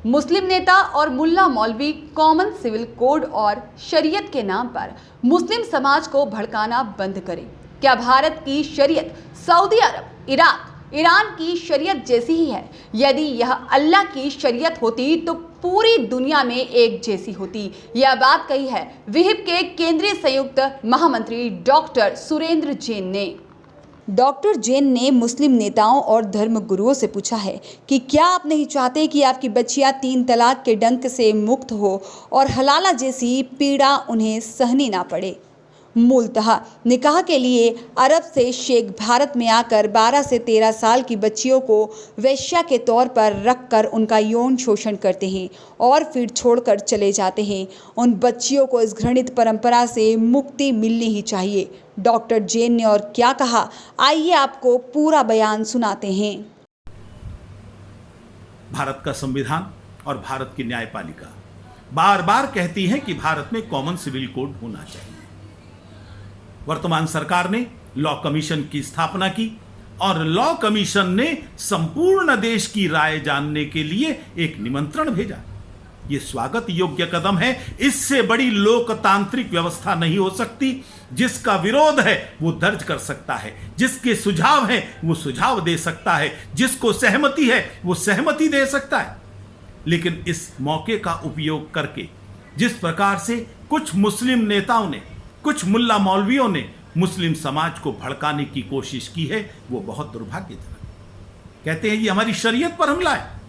मुस्लिम नेता और मुल्ला मौलवी कॉमन सिविल कोड और शरीयत के नाम पर मुस्लिम समाज को भड़काना बंद करें। क्या भारत की शरीयत सऊदी अरब, इराक, ईरान की शरीयत जैसी ही है? यदि यह अल्लाह की शरीयत होती तो पूरी दुनिया में एक जैसी होती। यह बात कही है विहिप के केंद्रीय संयुक्त महामंत्री डॉक्टर सुरेंद्र जैन ने। डॉक्टर जैन ने मुस्लिम नेताओं और धर्मगुरुओं से पूछा है कि क्या आप नहीं चाहते कि आपकी बच्चियां 3 तलाक के डंक से मुक्त हो और हलाला जैसी पीड़ा उन्हें सहनी ना पड़े। मूलतः निकाह के लिए अरब से शेख भारत में आकर 12 से 13 साल की बच्चियों को वेश्या के तौर पर रखकर उनका यौन शोषण करते हैं और फिर छोड़कर चले जाते हैं। उन बच्चियों को इस घृणित परंपरा से मुक्ति मिलनी ही चाहिए। डॉक्टर जैन ने और क्या कहा, आइए आपको पूरा बयान सुनाते हैं। भारत का संविधान और भारत की न्यायपालिका बार बार कहती है कि भारत में कॉमन सिविल कोड होना चाहिए। वर्तमान सरकार ने लॉ कमीशन की स्थापना की और लॉ कमीशन ने संपूर्ण देश की राय जानने के लिए एक निमंत्रण भेजा। यह स्वागत योग्य कदम है। इससे बड़ी लोकतांत्रिक व्यवस्था नहीं हो सकती। जिसका विरोध है वो दर्ज कर सकता है, जिसके सुझाव है वो सुझाव दे सकता है, जिसको सहमति है वो सहमति दे सकता है। लेकिन इस मौके का उपयोग करके जिस प्रकार से कुछ मुस्लिम नेताओं ने, कुछ मुल्ला मौलवियों ने मुस्लिम समाज को भड़काने की कोशिश की है, वो बहुत दुर्भाग्यजनक है। कहते हैं ये हमारी शरीयत पर हमला है।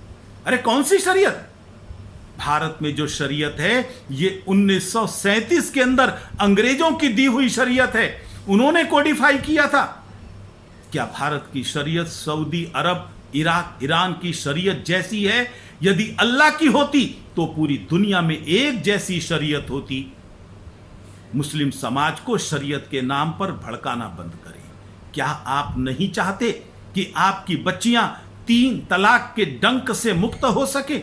अरे कौन सी शरीयत? भारत में जो शरीयत है ये 1937 के अंदर अंग्रेजों की दी हुई शरीयत है। उन्होंने कोडिफाई किया था। क्या भारत की शरीयत सऊदी अरब, इराक, ईरान की शरीयत जैसी है? यदि अल्लाह की होती तो पूरी दुनिया में एक जैसी शरीयत होती। मुस्लिम समाज को शरीयत के नाम पर भड़काना बंद करें। क्या आप नहीं चाहते कि आपकी बच्चियां 3 तलाक के डंक से मुक्त हो सके?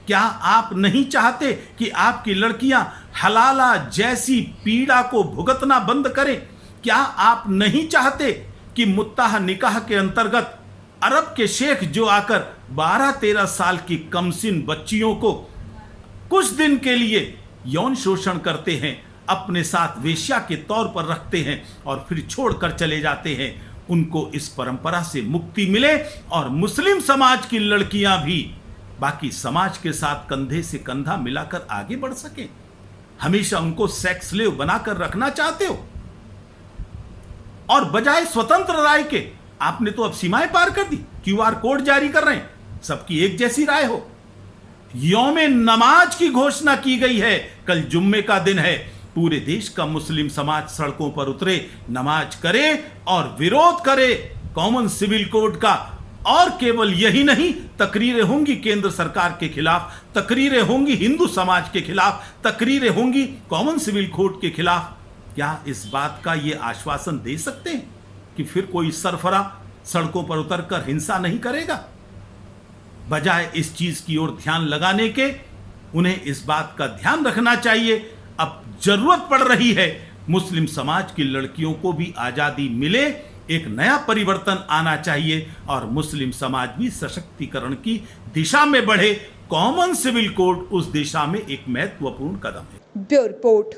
क्या आप नहीं चाहते कि आपकी लड़कियां हलाला जैसी पीड़ा को भुगतना बंद करें? क्या आप नहीं चाहते कि मुत्ताह निकाह के अंतर्गत अरब के शेख जो आकर 12-13 साल की कमसिन बच्चियों को कुछ दिन के लिए यौन शोषण करते हैं, अपने साथ वेश्या के तौर पर रखते हैं और फिर छोड़कर चले जाते हैं, उनको इस परंपरा से मुक्ति मिले और मुस्लिम समाज की लड़कियां भी बाकी समाज के साथ कंधे से कंधा मिलाकर आगे बढ़ सके? हमेशा उनको सेक्स स्लेव बनाकर रखना चाहते हो और बजाय स्वतंत्र राय के आपने तो अब सीमाएं पार कर दी। QR कोड जारी कर रहे हैं, सबकी एक जैसी राय हो। यौमे नमाज की घोषणा की गई है। कल जुम्मे का दिन है। पूरे देश का मुस्लिम समाज सड़कों पर उतरे, नमाज करे और विरोध करे कॉमन सिविल कोड का। और केवल यही नहीं, तकरीरें होंगी केंद्र सरकार के खिलाफ, तकरीरें होंगी हिंदू समाज के खिलाफ, तकरीरें होंगी कॉमन सिविल कोड के खिलाफ। क्या इस बात का ये आश्वासन दे सकते हैं कि फिर कोई सरफरा सड़कों पर उतरकर हिंसा नहीं करेगा? बजाय इस चीज की ओर ध्यान लगाने के उन्हें इस बात का ध्यान रखना चाहिए अब जरूरत पड़ रही है मुस्लिम समाज की लड़कियों को भी आजादी मिले, एक नया परिवर्तन आना चाहिए और मुस्लिम समाज भी सशक्तिकरण की दिशा में बढ़े। कॉमन सिविल कोड उस दिशा में एक महत्वपूर्ण कदम है। Bureau report.